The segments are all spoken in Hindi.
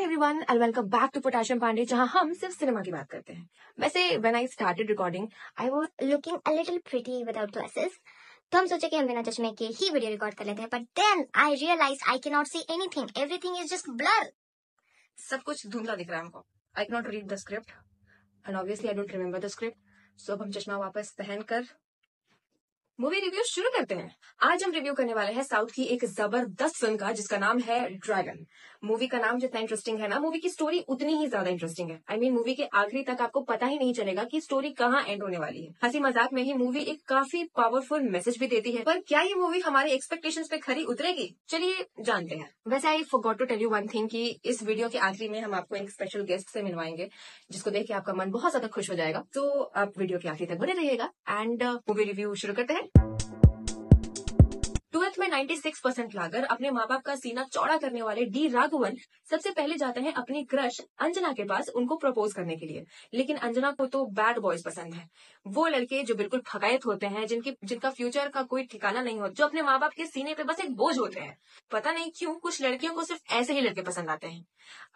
Hi everyone and welcome back to potassium Pandey, जहां हम सिर्फ सिनेमा की बात करते हैं। वैसे when I started recording I was looking a little pretty without glasses, तो हम सोचे कि हम बिना चश्मे के ही वीडियो रिकॉर्ड कर लेते हैं, but then I realise I can not see anything, everything is just blur. सब कुछ धुंधला दिख रहा है हमको। I can not read the script and obviously I don't remember the script. So अब हम चश्मा वापस पहनकर मूवी रिव्यू शुरू करते हैं। आज हम रिव्यू करने वाले हैं साउथ की एक जबरदस्त फिल्म का, जिसका नाम है ड्रैगन। मूवी का नाम जितना इंटरेस्टिंग है ना, मूवी की स्टोरी उतनी ही ज्यादा इंटरेस्टिंग है। आई मीन मूवी के आखिरी तक आपको पता ही नहीं चलेगा कि स्टोरी कहाँ एंड होने वाली है। हंसी मजाक में ही मूवी एक काफी पावरफुल मैसेज भी देती है, पर क्या ये मूवी हमारे एक्सपेक्टेशंस पे खरी उतरेगी? चलिए जानते हैं। वैसे I forgot to tell you one thing कि इस वीडियो के आखिरी में हम आपको एक स्पेशल गेस्ट से मिलवाएंगे, जिसको देख के आपका मन बहुत ज्यादा खुश हो जाएगा। तो आप वीडियो के आखिरी तक बने रहिएगा एंड मूवी रिव्यू शुरू करते हैं। 12th में 96% लाकर अपने माँ बाप का सीना चौड़ा करने वाले डी राघवन सबसे पहले जाते हैं अपनी क्रश अंजना के पास उनको प्रपोज करने के लिए। लेकिन अंजना को तो बैड बॉयज पसंद है, वो लड़के जो बिल्कुल ठगायत होते हैं, जिनका फ्यूचर का कोई ठिकाना नहीं होता, जो अपने माँ बाप के सीने पे बस एक बोझ होते हैं। पता नहीं क्यों कुछ लड़कियों को सिर्फ ऐसे ही लड़के पसंद आते हैं।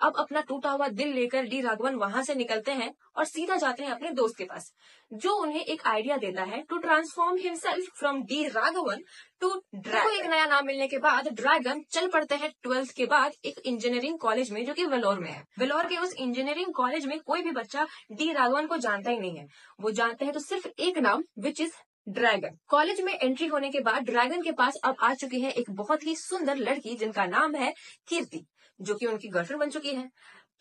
अब अपना टूटा हुआ दिल लेकर डी राघवन वहां से निकलते हैं और सीधा जाते हैं अपने दोस्त के पास, जो उन्हें एक आइडिया देता है to transform himself from D Raghavan to Dragon. एक नया नाम मिलने के बाद ड्रैगन चल पड़ते हैं 12th के बाद एक इंजीनियरिंग कॉलेज में, जो कि वेलोर में है। वेलोर के उस इंजीनियरिंग कॉलेज में कोई भी बच्चा डी राघवन को जानता ही नहीं है। वो जानते हैं तो सिर्फ एक नाम, विच इज ड्रैगन। कॉलेज में एंट्री होने के बाद ड्रैगन के पास अब आ चुकी है एक बहुत ही सुंदर लड़की, जिनका नाम है कीर्ति, जो कि उनकी गर्लफ्रेंड बन चुकी है।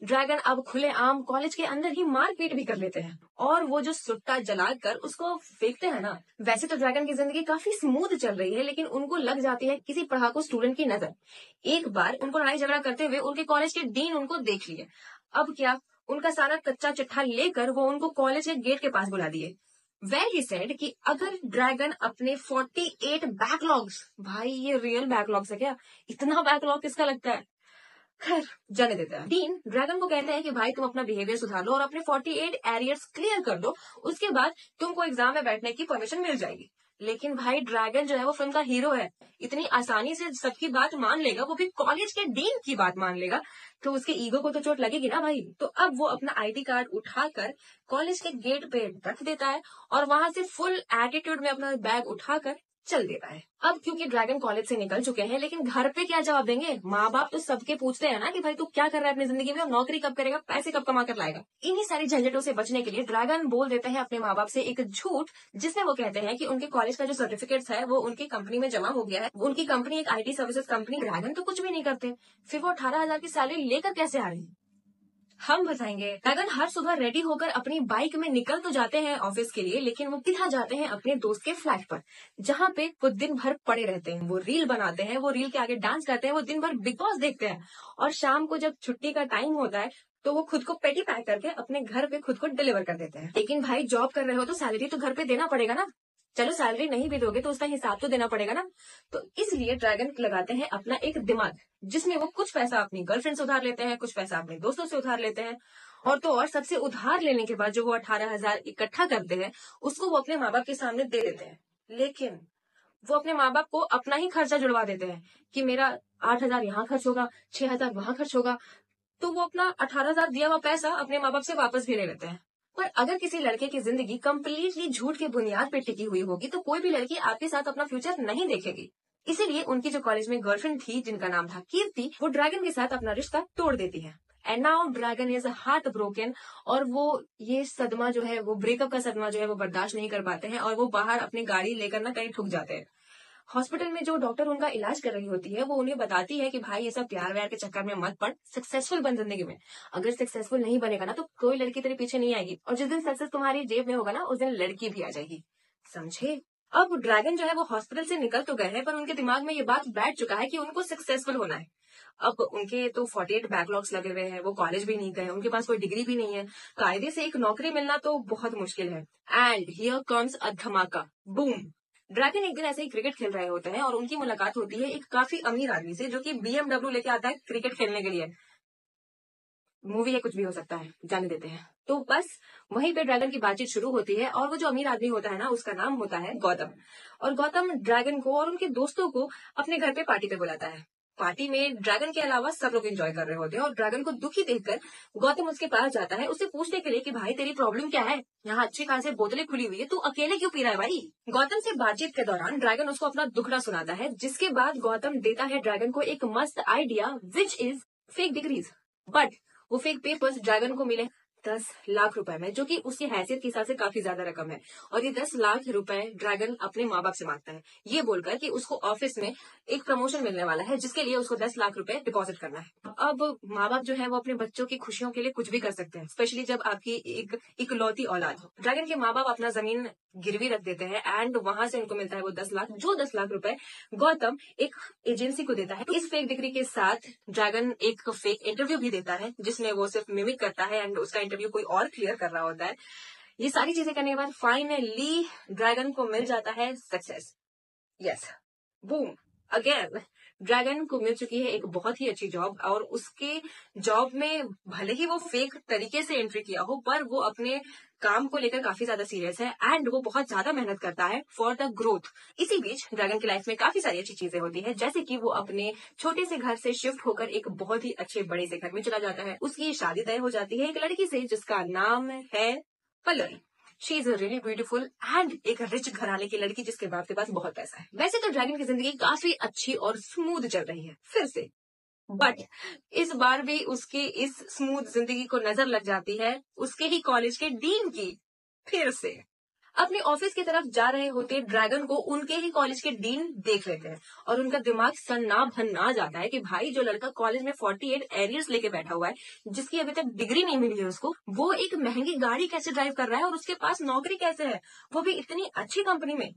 ड्रैगन अब खुले आम कॉलेज के अंदर ही मारपीट भी कर लेते हैं, और वो जो सुट्टा जलाकर उसको फेंकते हैं ना। वैसे तो ड्रैगन की जिंदगी काफी स्मूथ चल रही है, लेकिन उनको लग जाती है किसी पढ़ाकू स्टूडेंट की नजर। एक बार उनको लड़ाई झगड़ा करते हुए उनके कॉलेज के डीन उनको देख लिए। अब क्या, उनका सारा कच्चा चिट्ठा लेकर वो उनको कॉलेज के गेट के पास बुला दिए। वेल ही सेड कि अगर ड्रैगन अपने 48 बैकलॉग्स, भाई ये रियल बैकलॉग्स है क्या? इतना बैकलॉग किसका लगता है? खैर जाने देता है। डीन ड्रैगन को कहते हैं कि भाई तुम अपना बिहेवियर सुधार लो और अपने 48 एरियर्स क्लियर कर दो, उसके बाद तुमको एग्जाम में बैठने की परमिशन मिल जाएगी। लेकिन भाई ड्रैगन जो है वो फिल्म का हीरो है, इतनी आसानी से सबकी बात मान लेगा, वो भी कॉलेज के डीन की बात मान लेगा, तो उसके ईगो को तो चोट लगेगी ना भाई। तो अब वो अपना आईडी कार्ड उठाकर कॉलेज के गेट पे रख देता है और वहां से फुल एटीट्यूड में अपना बैग उठाकर चल देता है। अब क्योंकि ड्रैगन कॉलेज से निकल चुके हैं, लेकिन घर पे क्या जवाब देंगे? माँ बाप तो सबके पूछते हैं ना कि भाई तू क्या कर रहा है अपनी जिंदगी में, और नौकरी कब करेगा, पैसे कब कमा कर लाएगा। इन्हीं सारी झंझटों से बचने के लिए ड्रैगन बोल देते हैं अपने माँ बाप से एक झूठ, जिसमें वो कहते हैं कि उनके कॉलेज का जो सर्टिफिकेट्स है वो उनकी कंपनी में जमा हो गया है। उनकी कंपनी एक IT सर्विसेज कंपनी। ड्रैगन तो कुछ भी नहीं करते, फिर वो 18,000 की सैलरी लेकर कैसे आ रहे हैं? हम बताएंगे। ड्रैगन हर सुबह रेडी होकर अपनी बाइक में निकल तो जाते हैं ऑफिस के लिए, लेकिन वो किधर जाते हैं? अपने दोस्त के फ्लैट पर, जहाँ पे वो दिन भर पड़े रहते हैं। वो रील बनाते हैं, वो रील के आगे डांस करते हैं, वो दिन भर बिग बॉस देखते हैं, और शाम को जब छुट्टी का टाइम होता है तो वो खुद को पेटी पैक करके अपने घर पे खुद को डिलीवर कर देते हैं। लेकिन भाई जॉब कर रहे हो तो सैलरी तो घर पे देना पड़ेगा ना। चलो सैलरी नहीं भी दोगे तो उसका हिसाब तो देना पड़ेगा ना। तो इसलिए ड्रैगन लगाते हैं अपना एक दिमाग, जिसमें वो कुछ पैसा अपनी गर्लफ्रेंड से उधार लेते हैं, कुछ पैसा अपने दोस्तों से उधार लेते हैं, और तो और सबसे उधार लेने के बाद जो वो 18,000 इकट्ठा करते हैं, उसको वो अपने माँ बाप के सामने दे देते हैं। लेकिन वो अपने माँ बाप को अपना ही खर्चा जुड़वा देते हैं कि मेरा 8,000 यहाँ खर्च होगा, 6,000 वहां खर्च होगा। तो वो अपना 18,000 दिया हुआ पैसा अपने माँ बाप से वापस भी ले लेते हैं। पर अगर किसी लड़के की जिंदगी कम्प्लीटली झूठ के बुनियाद पे टिकी हुई होगी, तो कोई भी लड़की आपके साथ अपना फ्यूचर नहीं देखेगी। इसीलिए उनकी जो कॉलेज में गर्लफ्रेंड थी, जिनका नाम था कीर्ति, वो ड्रैगन के साथ अपना रिश्ता तोड़ देती है। And now dragon is heart broken, और वो ये सदमा जो है, वो ब्रेकअप का सदमा जो है, वो बर्दाश्त नहीं कर पाते हैं, और वो बाहर अपनी गाड़ी लेकर ना कहीं ठुक जाते हैं। हॉस्पिटल में जो डॉक्टर उनका इलाज कर रही होती है, वो उन्हें बताती है कि भाई ये सब प्यार व्यार के चक्कर में मत पड़, सक्सेसफुल बन जिंदगी में। अगर सक्सेसफुल नहीं बनेगा ना तो कोई लड़की तेरे पीछे नहीं आएगी, और जिस दिन सक्सेस तुम्हारी जेब में होगा ना, उस दिन लड़की भी आ जाएगी, समझे? अब ड्रैगन जो है वो हॉस्पिटल से निकल तो गए हैं, पर उनके दिमाग में ये बात बैठ चुका है कि उनको सक्सेसफुल होना है। अब उनके तो 48 बैकलॉग्स लगे हुए हैं, वो कॉलेज भी नहीं गए, उनके पास कोई डिग्री भी नहीं है, कायदे से एक नौकरी मिलना तो बहुत मुश्किल है। एंड हियर कम्स अ धमाका, बूम। ड्रैगन एक दिन ऐसे ही क्रिकेट खेल रहे होते हैं, और उनकी मुलाकात होती है एक काफी अमीर आदमी से, जो कि BMW लेके आता है क्रिकेट खेलने के लिए। मूवी है, कुछ भी हो सकता है, जाने देते हैं। तो बस वहीं पे ड्रैगन की बातचीत शुरू होती है, और वो जो अमीर आदमी होता है ना, उसका नाम होता है गौतम। और गौतम ड्रैगन को और उनके दोस्तों को अपने घर पे पार्टी पे बुलाता है। पार्टी में ड्रैगन के अलावा सब लोग एंजॉय कर रहे होते हैं और ड्रैगन को दुखी देखकर गौतम उसके पास जाता है उससे पूछने के लिए कि भाई तेरी प्रॉब्लम क्या है, यहाँ अच्छी खासी बोतलें खुली हुई है, तू अकेले क्यों पी रहा है भाई। गौतम से बातचीत के दौरान ड्रैगन उसको अपना दुखड़ा सुनाता है, जिसके बाद गौतम देता है ड्रैगन को एक मस्त idea which is fake degrees. But वो फेक पेपर्स ड्रैगन को मिले 10 लाख रुपए में, जो कि उसकी हैसियत के हिसाब से काफी ज्यादा रकम है। और ये 10 लाख रुपए ड्रैगन अपने माँ बाप से मांगता है, ये बोलकर कि उसको ऑफिस में एक प्रमोशन मिलने वाला है, जिसके लिए उसको 10 लाख रुपए डिपॉजिट करना है। अब माँ बाप जो है वो अपने बच्चों की खुशियों के लिए कुछ भी कर सकते हैं, स्पेशली जब आपकी एक इकलौती औलाद हो। ड्रैगन के माँ बाप अपना जमीन गिरवी रख देते हैं एंड वहां से उनको मिलता है वो 10 लाख, जो 10 लाख रुपए गौतम एक एजेंसी को देता है। इस फेक डिग्री के साथ ड्रैगन एक फेक इंटरव्यू भी देता है, जिसमें वो सिर्फ मिमिक करता है एंड उसका इंटरव्यू कोई और क्लियर कर रहा होता है। ये सारी चीजें करने के बाद फाइनली ड्रैगन को मिल जाता है success. Yes, boom, again dragon को मिल चुकी है एक बहुत ही अच्छी जॉब, और उसके जॉब में भले ही वो फेक तरीके से एंट्री किया हो, पर वो अपने काम को लेकर काफी ज्यादा सीरियस है एंड वो बहुत ज्यादा मेहनत करता है फॉर द ग्रोथ। इसी बीच ड्रैगन की लाइफ में काफी सारी अच्छी चीजें होती है, जैसे कि वो अपने छोटे से घर से शिफ्ट होकर एक बहुत ही अच्छे बड़े से घर में चला जाता है। उसकी शादी तय हो जाती है एक लड़की से जिसका नाम है Pallavi. She is really beautiful and एक रिच घराने की लड़की जिसके बाप के पास बहुत पैसा है। वैसे तो ड्रैगन की जिंदगी काफी अच्छी और स्मूथ चल रही है फिर से, बट इस बार भी उसकी इस स्मूथ जिंदगी को नजर लग जाती है उसके ही कॉलेज के डीन की। फिर से अपने ऑफिस की तरफ जा रहे होते ड्रैगन को उनके ही कॉलेज के डीन देख लेते हैं और उनका दिमाग सन्ना भन्ना जाता है कि भाई जो लड़का कॉलेज में 48 एरियर्स लेके बैठा हुआ है, जिसकी अभी तक डिग्री नहीं मिली है उसको, वो एक महंगी गाड़ी कैसे ड्राइव कर रहा है और उसके पास नौकरी कैसे है, वो भी इतनी अच्छी कंपनी में।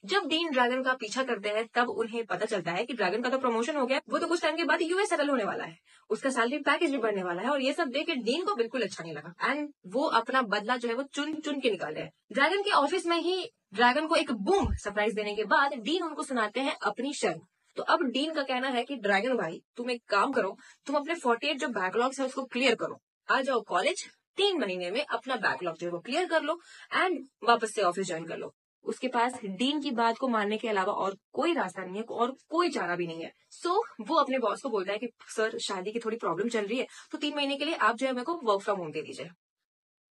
जब डीन ड्रैगन का पीछा करते हैं तब उन्हें पता चलता है कि ड्रैगन का तो प्रमोशन हो गया, वो तो कुछ टाइम के बाद यूएस सेटल होने वाला है, उसका सैलरी पैकेज भी बढ़ने वाला है, और ये सब देख के डीन को बिल्कुल अच्छा नहीं लगा एंड वो अपना बदला जो है वो चुन चुन के निकाले है। ड्रैगन के ऑफिस में ही ड्रैगन को एक बूम सरप्राइज देने के बाद डीन उनको सुनाते हैं अपनी शर्म। तो अब डीन का कहना है कि ड्रैगन भाई तुम एक काम करो, तुम अपने 48 जो बैकलॉग्स है उसको क्लियर करो, आ जाओ कॉलेज, 3 महीने में अपना बैकलॉग जो है वो क्लियर कर लो एंड वापस से ऑफिस ज्वाइन कर लो। उसके पास डीन की बात को मानने के अलावा और कोई रास्ता नहीं है और कोई चारा भी नहीं है। सो वो अपने बॉस को बोलता है कि सर शादी की थोड़ी प्रॉब्लम चल रही है, तो 3 महीने के लिए आप जो है मेरे को वर्क फ्रॉम होम दे दीजिए।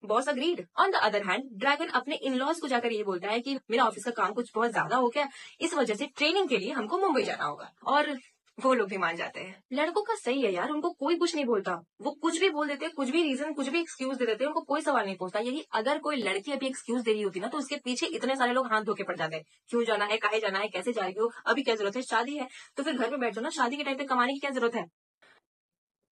Boss agreed. On the other hand dragon अपने इन लॉज को जाकर ये बोलता है कि मेरा ऑफिस का काम कुछ बहुत ज्यादा हो गया, इस वजह से ट्रेनिंग के लिए हमको मुंबई जाना होगा, और वो लोग भी मान जाते हैं। लड़कों का सही है यार, उनको कोई कुछ नहीं बोलता, वो कुछ भी बोल देते, कुछ भी रीजन, कुछ भी एक्सक्यूज दे देते, उनको कोई सवाल नहीं पूछता। यही अगर कोई लड़की अभी एक्सक्यूज दे रही होती ना, तो उसके पीछे इतने सारे लोग हाथ धोके पड़ जाते हैं, क्यों जाना है, काहे जाना है, कैसे जा रही हो, अभी क्या जरूरत है, शादी है तो फिर घर में बैठ जाओ ना, शादी के टाइम पे कमाने की क्या जरूरत है।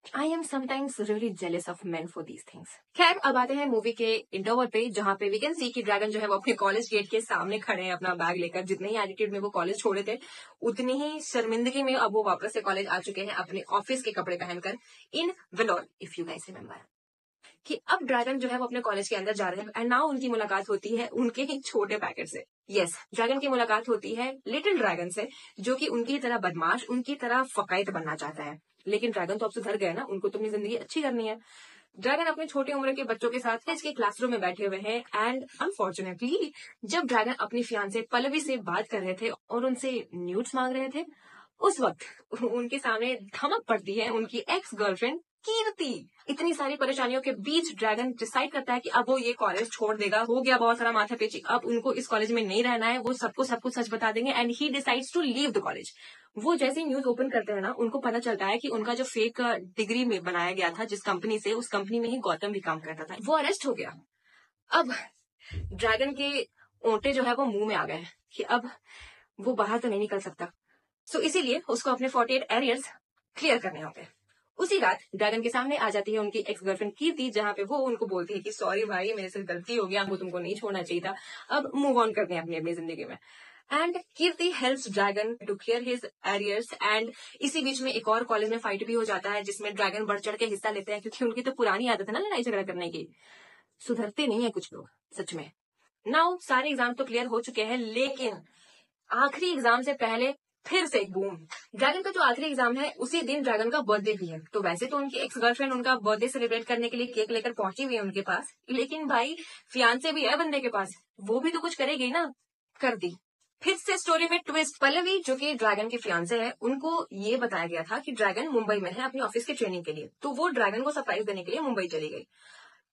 I am sometimes really jealous of men for these things. खैर अब आते हैं मूवी के इंटरवल पे, जहाँ पे वी कैन सी कि ड्रैगन जो है वो अपने कॉलेज गेट के सामने खड़े हैं अपना बैग लेकर। जितने ही एटीट्यूड में वो कॉलेज छोड़े थे, उतनी ही शर्मिंदगी में अब वो वापस से कॉलेज आ चुके हैं अपने ऑफिस के कपड़े पहनकर, in Vellore, if you guys remember. कि अब ड्रैगन जो है वो अपने कॉलेज के अंदर जा रहे हैं एंड नाउ उनकी मुलाकात होती है उनके ही छोटे पैकेट से। यस, ड्रैगन की मुलाकात होती है लिटिल ड्रैगन से, जो कि उनकी तरह बदमाश, उनकी तरह फकायत बनना चाहता है। लेकिन ड्रैगन तो अब सुधर गए ना, उनको तो अपनी जिंदगी अच्छी करनी है। ड्रैगन अपने छोटी उम्र के बच्चों के साथ इसके क्लासरूम में बैठे हुए हैं एंड अनफॉर्चुनेटली जब ड्रैगन अपनी फियांसे पल्लवी से बात कर रहे थे और उनसे न्यूड्स मांग रहे थे, उस वक्त उनके सामने धमक पड़ती है उनकी एक्स गर्लफ्रेंड कीर्ति। इतनी सारी परेशानियों के बीच ड्रैगन डिसाइड करता है कि अब वो ये कॉलेज छोड़ देगा, हो गया बहुत सारा माथा पेची, अब उनको इस कॉलेज में नहीं रहना है, वो सबको सब कुछ सच बता देंगे and he decides to leave the college. वो जैसे ही न्यूज ओपन करते हैं ना, उनको पता चलता है कि उनका जो फेक डिग्री में बनाया गया था जिस कंपनी से, उस कंपनी में ही गौतम भी काम करता था, वो अरेस्ट हो गया। अब ड्रैगन के ओंटे जो है वो मुंह में आ गए कि अब वो बाहर तो नहीं निकल सकता, सो इसीलिए उसको अपने 48 एरियर्स क्लियर करने होंगे। उसी रात ड्रैगन के सामने आ जाती है उनकी एक्स गर्लफ्रेंड कीर्ति, जहाँ पे वो उनको बोलती है कि सॉरी भाई, मेरे से गलती हो गया, वो तुमको नहीं छोड़ना चाहिए था, अब मूव ऑन करते हैं अपनी अपनी जिंदगी में। And Kirti helps Dragon to clear his arrears and इसी बीच में एक और कॉलेज में फाइट भी हो जाता है, जिसमें ड्रैगन बढ़ चढ़ के हिस्सा लेते हैं, क्योंकि उनकी तो पुरानी आदत है ना लड़ाई झगड़ा करने की। सुधरते नहीं है कुछ लोग सच में। नाउ सारे एग्जाम तो क्लियर हो चुके हैं, लेकिन आखिरी एग्जाम से पहले फिर से एक बूम। ड्रैगन का जो आखिरी एग्जाम है उसी दिन ड्रैगन का बर्थडे भी है। तो वैसे तो उनकी एक्स गर्लफ्रेंड उनका बर्थडे सेलिब्रेट करने के लिए केक लेकर पहुंची हुई है उनके पास, लेकिन भाई फियांसे भी है बंदे के पास, वो भी तो कुछ करेगी ना। कर दी फिर से स्टोरी में ट्विस्ट। पल्लवी जो कि ड्रैगन के फियांसे है, उनको ये बताया गया था कि ड्रैगन मुंबई में है अपनी ऑफिस की ट्रेनिंग के लिए, तो वो ड्रैगन को सरप्राइज देने के लिए मुंबई चली गई।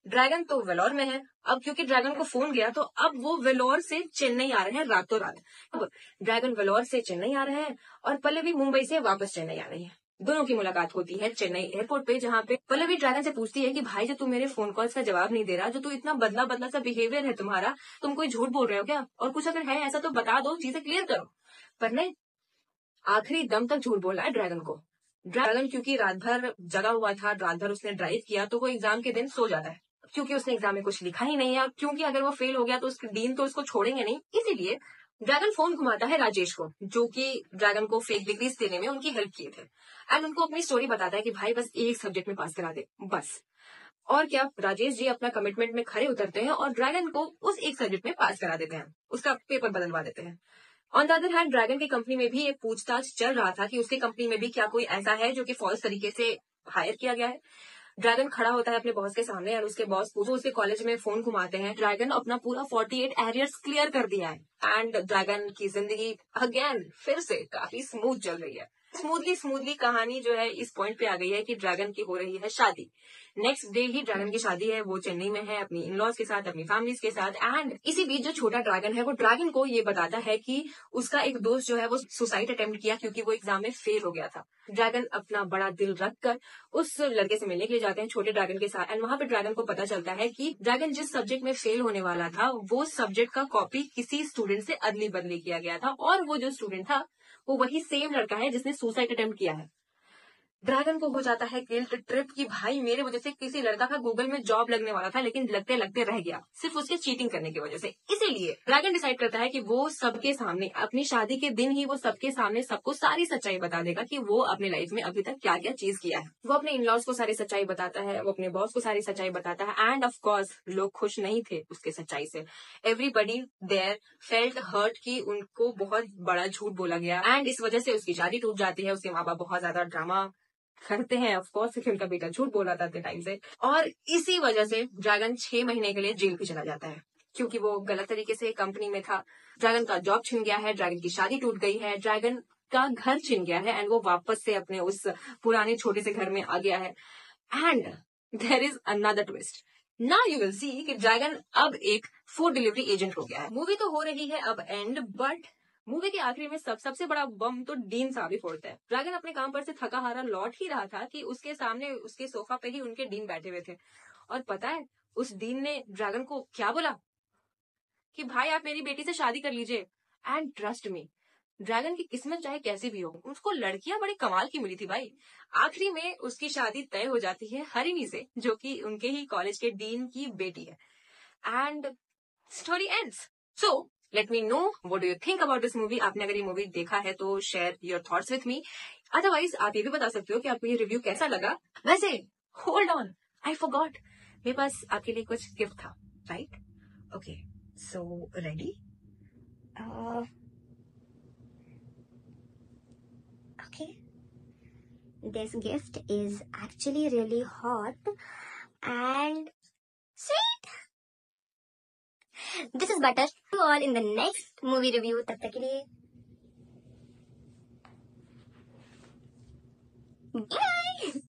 ड्रैगन तो वेलोर में है। अब क्योंकि ड्रैगन को फोन गया तो अब वो वेलोर से चेन्नई आ रहे हैं रातों रात। अब ड्रैगन वेलोर से चेन्नई आ रहे हैं और पल्लवी मुंबई से वापस चेन्नई आ रही है। दोनों की मुलाकात होती है चेन्नई एयरपोर्ट पे, जहाँ पे पल्लवी ड्रैगन से पूछती है कि भाई जो तू मेरे फोन कॉल्स का जवाब नहीं दे रहा, जो तू इतना बदला बदला सा बिहेवियर है तुम्हारा, तुम कोई झूठ बोल रहे हो क्या, और कुछ अगर है ऐसा तो बता दो, चीजें क्लियर करो। पर नहीं, आखिरी दम तक झूठ बोला है ड्रैगन को। ड्रैगन क्योंकि रात भर जगा हुआ था, रात भर उसने ड्राइव किया, तो वो एग्जाम के दिन सो जाता है, क्योंकि उसने एग्जाम में कुछ लिखा ही नहीं है, और क्योंकि अगर वो फेल हो गया तो उसके डीन तो उसको छोड़ेंगे नहीं, इसीलिए ड्रैगन फोन घुमाता है राजेश को, जो कि ड्रैगन को फेक डिग्रीज देने में उनकी हेल्प किए थे, एंड उनको अपनी स्टोरी बताता है कि भाई बस एक सब्जेक्ट में पास करा दे बस। और क्या, राजेश जी अपना कमिटमेंट में खरे उतरते हैं और ड्रैगन को उस एक सब्जेक्ट में पास करा देते हैं, उसका पेपर बदलवा देते हैं। On the other hand, dragon की कंपनी में भी एक पूछताछ चल रहा था कि उसकी कंपनी में भी क्या कोई ऐसा है जो कि फॉल्स तरीके से हायर किया गया है। ड्रैगन खड़ा होता है अपने बॉस के सामने और उसके बॉस पूछो उसके कॉलेज में फोन घुमाते हैं। ड्रैगन अपना पूरा 48 एरियर्स क्लियर कर दिया है एंड ड्रैगन की जिंदगी अगेन फिर से काफी स्मूथ चल रही है। स्मूथली कहानी जो है इस पॉइंट पे आ गई है कि ड्रैगन की हो रही है शादी। नेक्स्ट डे ही ड्रैगन की शादी है, वो चेन्नई में है अपनी इन-लॉज के साथ, अपनी फैमिलीज के साथ। एंड इसी बीच जो छोटा ड्रैगन है वो ड्रैगन को ये बताता है कि उसका एक दोस्त जो है वो सुसाइड अटेम्प्ट किया क्योंकि वो एग्जाम में फेल हो गया था। ड्रैगन अपना बड़ा दिल रखकर उस लड़के से मिलने के लिए जाते हैं छोटे ड्रैगन के साथ, एंड वहां पे ड्रैगन को पता चलता है कि ड्रैगन जिस सब्जेक्ट में फेल होने वाला था वो सब्जेक्ट का कॉपी किसी स्टूडेंट से अदली बदली किया गया था, और वो जो स्टूडेंट था वो वही सेम लड़का है जिसने सुसाइड अटेम्प्ट किया है। ड्रैगन को हो जाता है गिल्ट ट्रिप कि भाई मेरे वजह से किसी लड़का का गूगल में जॉब लगने वाला था, लेकिन लगते लगते रह गया सिर्फ उसके चीटिंग करने की वजह से। इसीलिए ड्रैगन डिसाइड करता है कि वो सबके सामने अपनी शादी के दिन ही वो सबके सामने सबको सारी सच्चाई बता देगा कि वो अपने लाइफ में अभी तक क्या क्या चीज किया है। वो अपने इन-लॉज को सारी सच्चाई बताता है, वो अपने बॉस को सारी सच्चाई बताता है, एंड ऑफ कोर्स लोग खुश नहीं थे उसके सच्चाई से। एवरीबडी देयर फेल्ट हर्ट कि उनको बहुत बड़ा झूठ बोला गया, एंड इस वजह से उसकी शादी टूट जाती है। उसके माँ बाप बहुत ज्यादा ड्रामा करते हैं ऑफ कोर्स, क्योंकि उनका बेटा झूठ बोला था इतने टाइम से, और इसी वजह से ड्रैगन 6 महीने के लिए जेल भी चला जाता है क्योंकि वो गलत तरीके से कंपनी में था। ड्रैगन का जॉब छिन गया है, ड्रैगन की शादी टूट गई है, ड्रैगन का घर छिन गया है, एंड वो वापस से अपने उस पुराने छोटे से घर में आ गया है। And there is another twist. Now you will see कि ड्रैगन अब एक फूड डिलीवरी एजेंट हो गया है। मूवी तो हो रही है अब एंड, बट मूवी के आखिरी में सबसे बड़ा बम तो डीन साहब ही फोड़ता है। ड्रैगन अपने काम पर से थका हारा लौट ही रहा था कि उसके सामने उसके सोफा पे ही उनके डीन बैठे हुए थे, और पता है उस डीन ने ड्रैगन को क्या बोला कि भाई आप मेरी बेटी से शादी कर लीजिए। एंड ट्रस्ट मी, ड्रैगन की किस्मत चाहे कैसी भी हो, उसको लड़कियां बड़ी कमाल की मिली थी भाई। आखिरी में उसकी शादी तय हो जाती है हरिणी से, जो कि उनके ही कॉलेज के डीन की बेटी है, and story ends. So let me know what do you think about this movie. आपने अगर ये मूवी देखा है तो share your thoughts with me, otherwise आप ये भी बता सकते हो कि आपको ये रिव्यू कैसा लगा। वैसे होल्ड ऑन, आई फॉरगॉट, मेरे पास आपके लिए कुछ गिफ्ट था, right? Okay, so ready? Okay. This gift is actually really hot and sweet. This is Butter. See you all in the next movie review. तब तक के लिए bye.